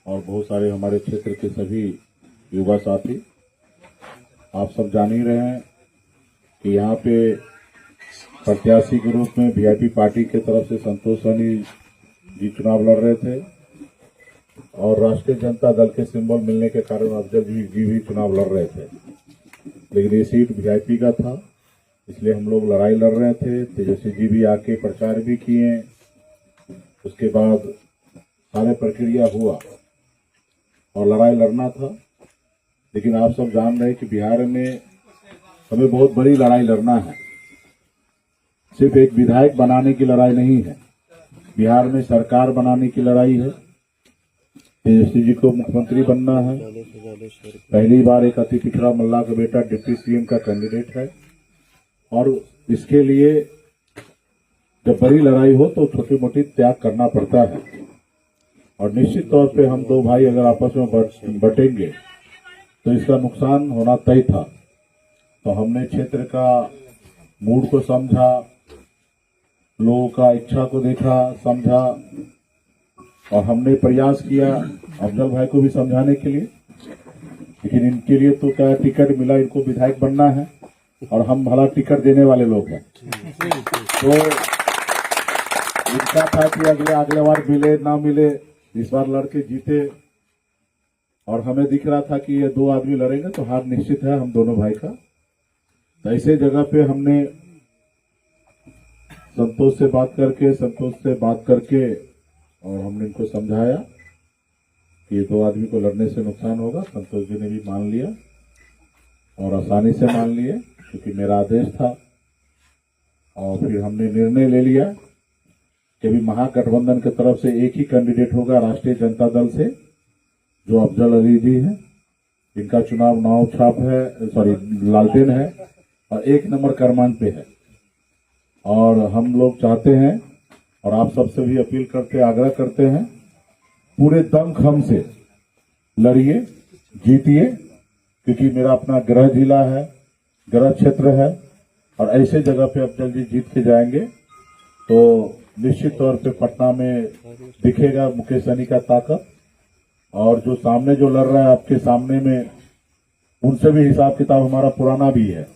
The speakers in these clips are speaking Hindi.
और बहुत सारे हमारे क्षेत्र के सभी युवा साथी, आप सब जान ही रहे हैं कि यहाँ पे प्रत्याशी के रूप में वीआईपी पार्टी के तरफ से संतोष सहनी जी चुनाव लड़ रहे थे और राष्ट्रीय जनता दल के सिंबल मिलने के कारण अफजल जी भी चुनाव लड़ रहे थे, लेकिन ये सीट वीआईपी का था, इसलिए हम लोग लड़ाई लड़ रहे थे। तेजस्वी जी भी आके प्रचार भी किए, उसके बाद सारे प्रक्रिया हुआ और लड़ाई लड़ना था। लेकिन आप सब जान रहे हैं कि बिहार में हमें बहुत बड़ी लड़ाई लड़ना है। सिर्फ एक विधायक बनाने की लड़ाई नहीं है, बिहार में सरकार बनाने की लड़ाई है। तेजस्वी जी को मुख्यमंत्री बनना है। पहली बार एक अति पिछड़ा मल्ला का बेटा डिप्टी सीएम का कैंडिडेट है और इसके लिए जब बड़ी लड़ाई हो तो छोटी मोटी त्याग करना पड़ता है। और निश्चित तौर पे हम दो भाई अगर आपस में बटेंगे तो इसका नुकसान होना तय था। तो हमने क्षेत्र का मूड को समझा, लोगों का इच्छा को देखा, समझा और हमने प्रयास किया अफजल भाई को भी समझाने के लिए। लेकिन इनके लिए तो क्या टिकट मिला, इनको विधायक बनना है और हम भला टिकट देने वाले लोग हैं। तो इनका था कि अगले बार मिले ना मिले, इस बार लड़के जीते और हमें दिख रहा था कि ये दो आदमी लड़ेंगे तो हार निश्चित है हम दोनों भाई का। तो ऐसे जगह पे हमने संतोष से बात करके और हमने इनको समझाया कि ये दो आदमी को लड़ने से नुकसान होगा। संतोष जी ने भी मान लिया और आसानी से मान लिए क्योंकि मेरा आदेश था। और फिर हमने निर्णय ले लिया कि अभी महागठबंधन की तरफ से एक ही कैंडिडेट होगा राष्ट्रीय जनता दल से, जो अफजल अली जी है। इनका चुनाव नाव छाप है, लालटेन है और 1 नंबर क्रमांक पे है। और हम लोग चाहते हैं और आप सबसे भी अपील करते, आग्रह करते हैं, पूरे दमखम से लड़िए, जीतिए, क्योंकि मेरा अपना गृह जिला है, गृह क्षेत्र है और ऐसे जगह पे अफजल जी जीत के जाएंगे तो निश्चित तौर पे पटना में दिखेगा मुकेश सहनी का ताकत। और जो सामने जो लड़ रहा है आपके सामने में, उनसे भी हिसाब किताब हमारा पुराना भी है।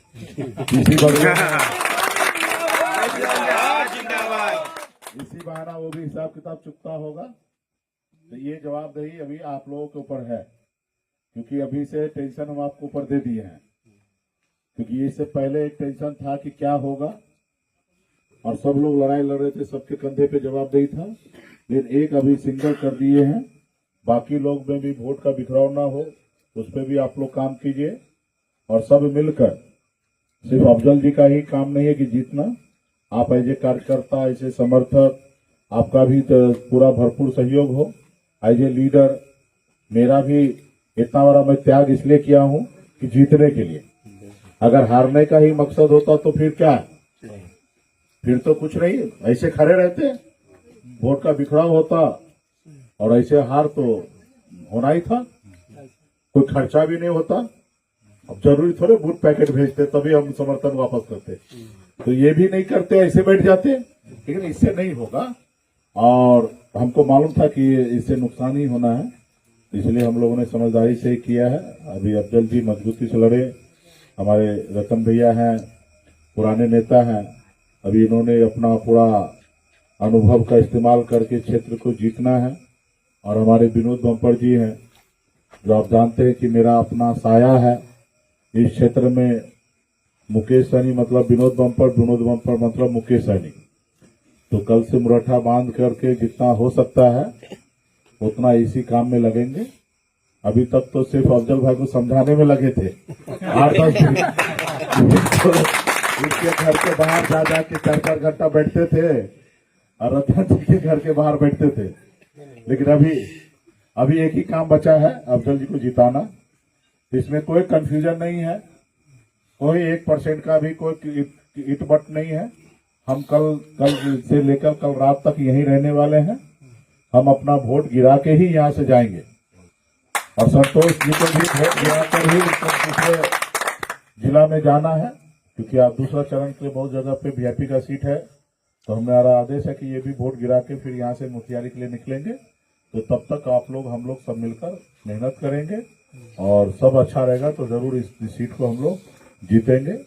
इसी बहाना वो भी हिसाब किताब चुकता होगा। तो ये जवाबदेही अभी आप लोगों के ऊपर है, क्योंकि अभी से टेंशन हम आपको ऊपर दे दिए हैं। क्योंकि इससे पहले एक टेंशन था कि क्या होगा और सब लोग लड़ाई लड़ रहे थे, सबके कंधे पे जवाबदेही था। लेकिन एक अभी सिंगल कर दिए हैं, बाकी लोग में भी वोट का बिखराव ना हो, उस पर भी आप लोग काम कीजिए और सब मिलकर, सिर्फ अफजल जी का ही काम नहीं है कि जीतना, आप ऐसे कार्यकर्ता, ऐसे समर्थक, आपका भी तो पूरा भरपूर सहयोग हो। एज ए लीडर मेरा भी इतना बड़ा मैं त्याग इसलिए किया हूं कि जीतने के लिए। अगर हारने का ही मकसद होता तो फिर क्या, फिर तो कुछ नहीं, ऐसे खड़े रहते, वोट का बिखराव होता और ऐसे हार तो होना ही था, कोई खर्चा भी नहीं होता। अब जरूरी थोड़े बूट पैकेट भेजते तभी हम समर्थन वापस करते, तो ये भी नहीं करते, ऐसे बैठ जाते। लेकिन इससे नहीं होगा और हमको मालूम था कि इससे नुकसान ही होना है, इसलिए हम लोगों ने समझदारी से किया है। अभी अफजल जी मजबूती से लड़े, हमारे रतन भैया हैं, पुराने नेता हैं, अभी इन्होंने अपना पूरा अनुभव का इस्तेमाल करके क्षेत्र को जीतना है। और हमारे विनोद बम्पर जी हैं, जो आप जानते हैं कि मेरा अपना साया है इस क्षेत्र में। मुकेश सहनी मतलब विनोद बम्पर मतलब मुकेश सहनी। तो कल से मुरठा बांध करके जितना हो सकता है उतना इसी काम में लगेंगे। अभी तक तो सिर्फ अफजल भाई को समझाने में लगे थे 8-10 दिन। उसके घर के बाहर जा जाके 4-4 घंटा बैठते थे और रतन जी के घर के बाहर बैठते थे। लेकिन अभी एक ही काम बचा है, अफजल जी को जिताना। इसमें कोई कंफ्यूजन नहीं है, कोई 1% का भी कोई इटबट नहीं है। हम कल से लेकर कल रात तक यहीं रहने वाले हैं। हम अपना वोट गिरा के ही यहाँ से जाएंगे और संतोष जी को भी वोट गिरा कर ही दूसरे जिला में जाना है, क्योंकि आप दूसरा चरण के बहुत जगह पे वीआईपी का सीट है। तो हमारा आदेश है कि ये भी वोट गिरा के फिर यहाँ से मुखियारी के लिए निकलेंगे तो तब तक आप लोग हम लोग सब मिलकर मेहनत करेंगे और सब अच्छा रहेगा तो जरूर इस सीट को हम लोग जीतेंगे।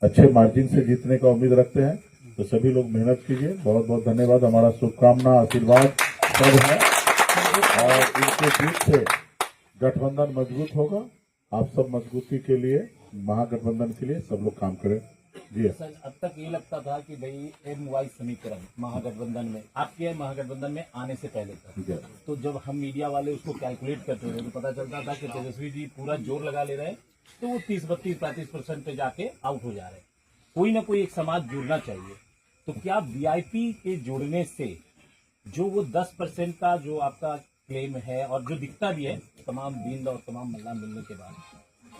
अच्छे मार्जिन से जीतने का उम्मीद रखते हैं, तो सभी लोग मेहनत कीजिए। बहुत बहुत धन्यवाद। हमारा शुभकामना आशीर्वाद सब है और इनके जीत से गठबंधन मजबूत होगा। आप सब मजबूती के लिए, महागठबंधन के लिए सब लोग काम करें। जी सर, अब तक ये लगता था कि भाई MY समीकरण महागठबंधन में, आपके महागठबंधन में आने से पहले तक, तो जब हम मीडिया वाले उसको कैलकुलेट करते थे तो पता चलता था कि तेजस्वी जी पूरा जोर लगा ले रहे हैं, तो वो 30-32-35% पे जाके आउट हो जा रहे हैं। कोई ना कोई एक समाज जुड़ना चाहिए। तो क्या VIP के जुड़ने से जो वो 10% का जो आपका क्लेम है और जो दिखता भी है तमाम दीन और तमाम मल्ला मिलने के बाद,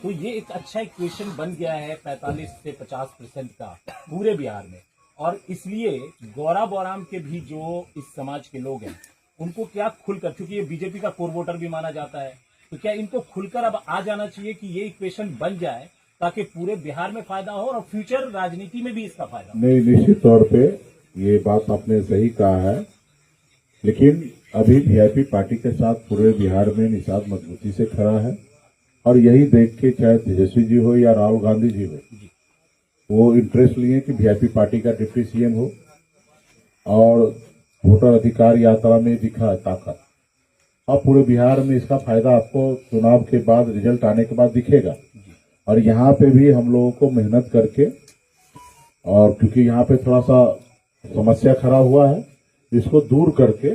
तो ये एक अच्छा इक्वेशन बन गया है 45 से 50% का पूरे बिहार में। और इसलिए गौरा बौराम के भी जो इस समाज के लोग हैं उनको क्या खुलकर, क्योंकि ये बीजेपी का कोर वोटर भी माना जाता है, तो क्या इनको खुलकर अब आ जाना चाहिए कि ये इक्वेशन बन जाए ताकि पूरे बिहार में फायदा हो और फ्यूचर राजनीति में भी इसका फायदा हो। नहीं, निश्चित तौर पे ये बात आपने सही कहा है, लेकिन अभी VIP पार्टी के साथ पूरे बिहार में निषाद मजबूती से खड़ा है और यही देख के चाहे तेजस्वी जी हो या राहुल गांधी जी हो, वो इंटरेस्ट लिए कि VIP पार्टी का डिप्टी CM हो और वोटर अधिकार यात्रा में दिखा है ताकत। अब पूरे बिहार में इसका फायदा आपको चुनाव के बाद, रिजल्ट आने के बाद दिखेगा। और यहाँ पे भी हम लोगों को मेहनत करके, और क्योंकि यहाँ पे थोड़ा सा समस्या खड़ा हुआ है, इसको दूर करके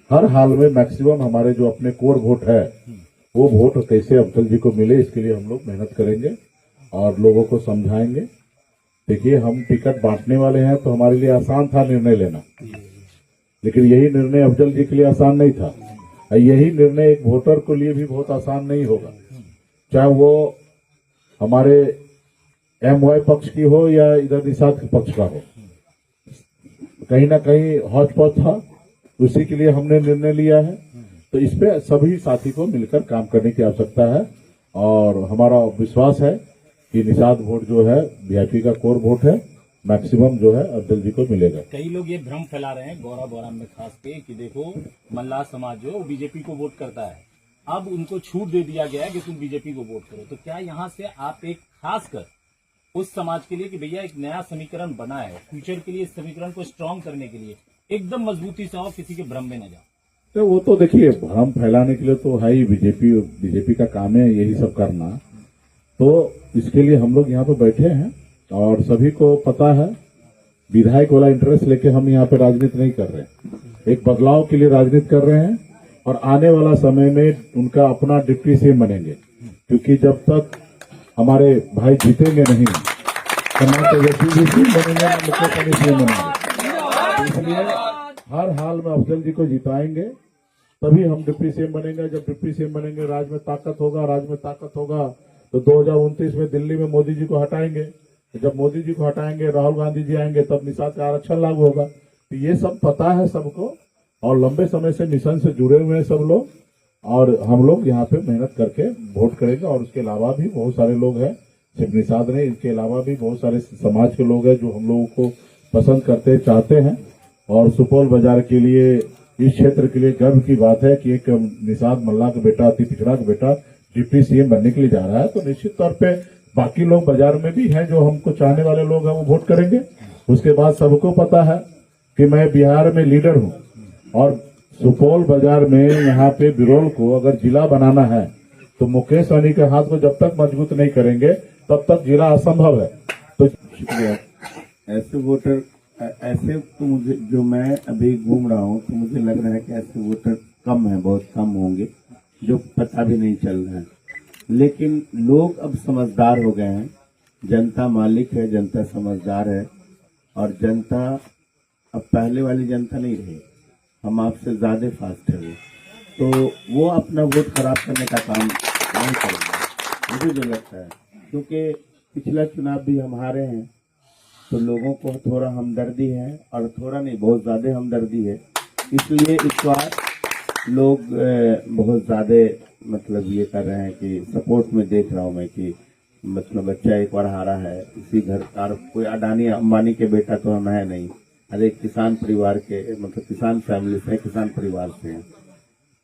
हर हाल में मैक्सिमम हमारे जो अपने कोर वोट है वो वोट कैसे अफजल जी को मिले, इसके लिए हम लोग मेहनत करेंगे और लोगों को समझाएंगे। देखिए, हम टिकट बांटने वाले हैं तो हमारे लिए आसान था निर्णय लेना, लेकिन यही निर्णय अफजल जी के लिए आसान नहीं था। यही निर्णय एक वोटर के लिए भी बहुत आसान नहीं होगा, चाहे वो हमारे MY पक्ष की हो या इधर निषाद के पक्ष का हो। कहीं ना कहीं हौच पौच था, उसी के लिए हमने निर्णय लिया है। तो इस पे सभी साथी को मिलकर काम करने की आवश्यकता है और हमारा विश्वास है कि निषाद वोट जो है VIP का कोर वोट है, मैक्सिमम जो है अफजल जी को मिलेगा। कई लोग ये भ्रम फैला रहे हैं गौरा बौराम में खास के कि देखो मल्लाह समाज जो है वो BJP को वोट करता है, अब उनको छूट दे दिया गया है कि तुम BJP को वोट करो। तो क्या यहाँ से आप एक खासकर उस समाज के लिए कि भैया एक नया समीकरण बना है, फ्यूचर के लिए इस समीकरण को स्ट्रांग करने के लिए एकदम मजबूती से और किसी के भ्रम में न जाओ। तो वो तो देखिए, भ्रम फैलाने के लिए तो है ही, बीजेपी का काम है यही सब करना। तो इसके लिए हम लोग यहाँ पे बैठे हैं और सभी को पता है, विधायक वाला इंटरेस्ट लेके हम यहाँ पे राजनीति नहीं कर रहे हैं, एक बदलाव के लिए राजनीति कर रहे हैं। और आने वाला समय में उनका अपना डिप्टी CM बनेंगे, क्योंकि जब तक हमारे भाई जीतेंगे नहीं तो ना तेजस्वी जी CM बनेंगे ना मुख्यमंत्री CM बनेंगे। इसलिए हर हाल में अफजल जी को जिताएंगे, तभी हम डिप्टी CM बनेंगे। जब डिप्टी CM बनेंगे, राज्य में ताकत होगा, राज्य में ताकत होगा तो 2029 में दिल्ली में मोदी जी को हटाएंगे। तो जब मोदी जी को हटाएंगे, राहुल गांधी जी आएंगे, तब निषाद का आरक्षण लागू होगा। तो ये सब पता है सबको और लंबे समय से मिशन से जुड़े हुए हैं सब लोग, और हम लोग यहाँ पे मेहनत करके वोट करेंगे। और उसके अलावा भी बहुत सारे लोग हैं, सिर्फ निषाद नहीं, इसके अलावा भी बहुत सारे समाज के लोग हैं जो हम लोगों को पसंद करते चाहते हैं। और सुपौल बाजार के लिए, इस क्षेत्र के लिए गर्व की बात है कि एक निषाद मल्ला का बेटा, अति पिछड़ा का बेटा डिप्टी CM बनने के लिए जा रहा है। तो निश्चित तौर पे बाकी लोग बाजार में भी हैं जो हमको चाहने वाले लोग हैं, वो वोट करेंगे। उसके बाद सबको पता है कि मैं बिहार में लीडर हूँ और सुपौल बाजार में यहाँ पे बिरौल को अगर जिला बनाना है तो मुकेश सहनी के हाथ को जब तक मजबूत नहीं करेंगे तब तक जिला असंभव है। तो ऐसे वोटर, ऐसे तो मुझे, जो मैं अभी घूम रहा हूँ तो मुझे लग रहा है कि ऐसे वोटर कम है, बहुत कम होंगे, जो पता भी नहीं चल रहा है। लेकिन लोग अब समझदार हो गए हैं, जनता मालिक है, जनता समझदार है और जनता अब पहले वाली जनता नहीं रही, हम आपसे ज्यादा फास्ट है। तो वो अपना वोट खराब करने का काम नहीं करेंगे, मुझे जो लगता है, क्योंकि पिछला चुनाव भी हम हारे हैं तो लोगों को थोड़ा हमदर्दी है, और थोड़ा नहीं बहुत ज्यादा हमदर्दी है। इसलिए इस बार लोग बहुत ज्यादा मतलब ये कर रहे हैं कि सपोर्ट में देख रहा हूँ मैं कि मतलब बच्चा एक बार हारा है, इसी घर का, कोई अडानी अंबानी के बेटा तो हम है नहीं, अरे किसान परिवार के, मतलब किसान फैमिली से, किसान परिवार से हैं।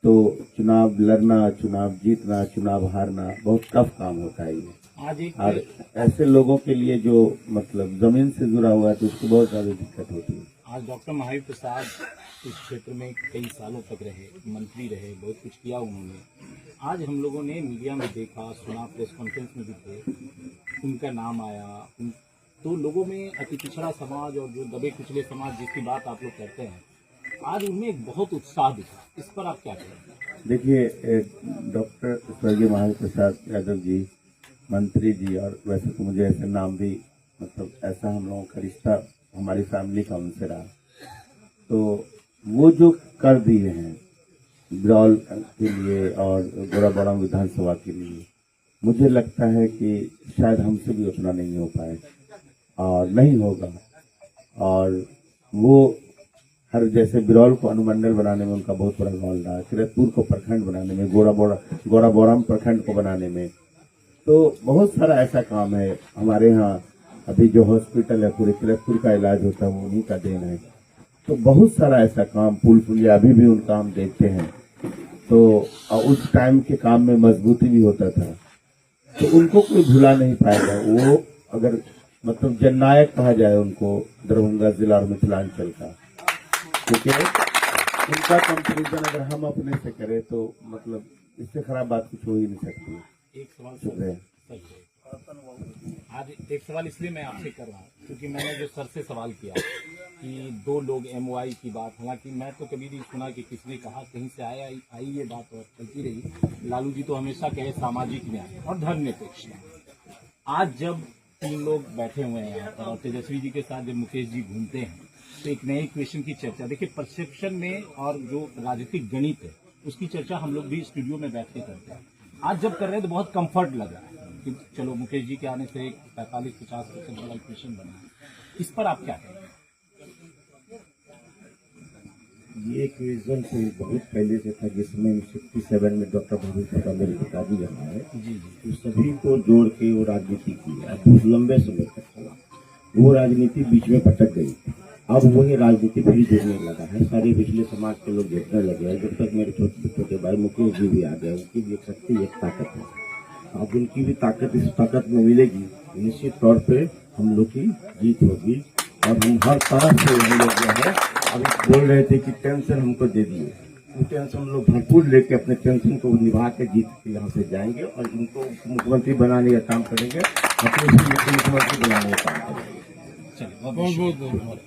तो चुनाव लड़ना, चुनाव जीतना, चुनाव हारना बहुत टफ काम होता है ये। आज एक और ऐसे लोगों के लिए जो मतलब जमीन से जुड़ा हुआ है तो उसको बहुत ज्यादा दिक्कत होती है। आज डॉक्टर महावीर प्रसाद इस क्षेत्र में कई सालों तक रहे, मंत्री रहे, बहुत कुछ किया उन्होंने। आज हम लोगों ने मीडिया में देखा, सुना, प्रेस कॉन्फ्रेंस में भी थे, उनका नाम आया। तो लोगों में अति पिछड़ा समाज और जो दबे कुचले समाज जिसकी बात आप लोग करते हैं, आज उनमें एक बहुत उत्साह दिखा। इस पर आप क्या कहेंगे? देखिए, डॉक्टर स्वर्गीय महावीर प्रसाद यादव जी, मंत्री जी, और वैसे तो मुझे ऐसे नाम भी मतलब ऐसा हम लोगों का रिश्ता हमारी फैमिली का उनसे रहा, तो वो जो कर दिए हैं बिरौल के लिए और गोराबौराम विधानसभा के लिए, मुझे लगता है कि शायद हमसे भी उतना नहीं हो पाए और नहीं होगा। और वो हर जैसे बिरौल को अनुमंडल बनाने में उनका बहुत बड़ा रोल रहा, किरतपुर को प्रखंड बनाने में, गोराबौराम प्रखंड को बनाने में, तो बहुत सारा ऐसा काम है। हमारे यहाँ अभी जो हॉस्पिटल है पूरे किरतपुर का इलाज होता है वो उन्हीं का देन है। तो बहुत सारा ऐसा काम, पुल पुलिया अभी भी उनका हम देखते हैं। तो उस टाइम के काम में मजबूती भी होता था, तो उनको कोई भुला नहीं पाएगा। वो अगर मतलब जननायक कहा जाए उनको दरभंगा जिला और मिथिलांचल का, क्योंकि उनका कंपेरिजन अगर हम अपने से करें तो मतलब इससे खराब बात कुछ हो ही नहीं सकती। एक सवाल शुक्रिया। आज एक सवाल इसलिए मैं आपसे कर रहा हूँ क्योंकि मैंने जो सर से सवाल किया कि 2 लोग MOI की बात, हालांकि मैं तो कभी नहीं सुना कि किसने कहा, कहीं से आई ये बात और चलती रही। लालू जी तो हमेशा कहे सामाजिक न्याय और धर्मनिरपेक्षता। आज जब 3 लोग बैठे हुए हैं यहाँ पर और तेजस्वी जी के साथ जब मुकेश जी घूमते हैं तो एक नए क्वेश्चन की चर्चा, देखिए परसेप्शन में और जो राजनीतिक गणित है उसकी चर्चा हम लोग भी स्टूडियो में बैठ के करते हैं। आज जब कर रहे हैं तो बहुत कंफर्ट लग रहा है कि चलो मुकेश जी के आने से 45-50% वाला क्वेश्चन बना है। इस पर आप क्या कहेंगे? ये क्वेश्चन तो बहुत पहले से था, जिसमें 67 में डॉक्टर महावीर प्रसाद मेरे पिताजी जब आए तो सभी को जोड़ के वो राजनीति की। अब बहुत लंबे समय तक चला, वो राजनीति बीच में भटक गई। अब वही राजनीति फिर जुड़ने लगा है, सारे पिछले समाज के लोग जुड़ने लगे हैं। जब तक मेरे छोटे छोटे भाई मुकेश जी भी आ गए, उनकी भी एक शक्ति, एक ताकत है। अब उनकी भी ताकत इस ताकत में मिलेगी, निश्चित तौर पे हम लोग की जीत होगी। और हम हर तरह से हम लोग जो है अभी बोल रहे थे कि टेंशन हमको दे दिए, वो टेंशन हम लोग भरपूर लेके अपने टेंशन को निभा के जीत के यहाँ से जाएंगे और इनको मुख्यमंत्री बनाने का काम करेंगे, अपने मुख्यमंत्री बनाने का काम करेंगे। चलिए बहुत बहुत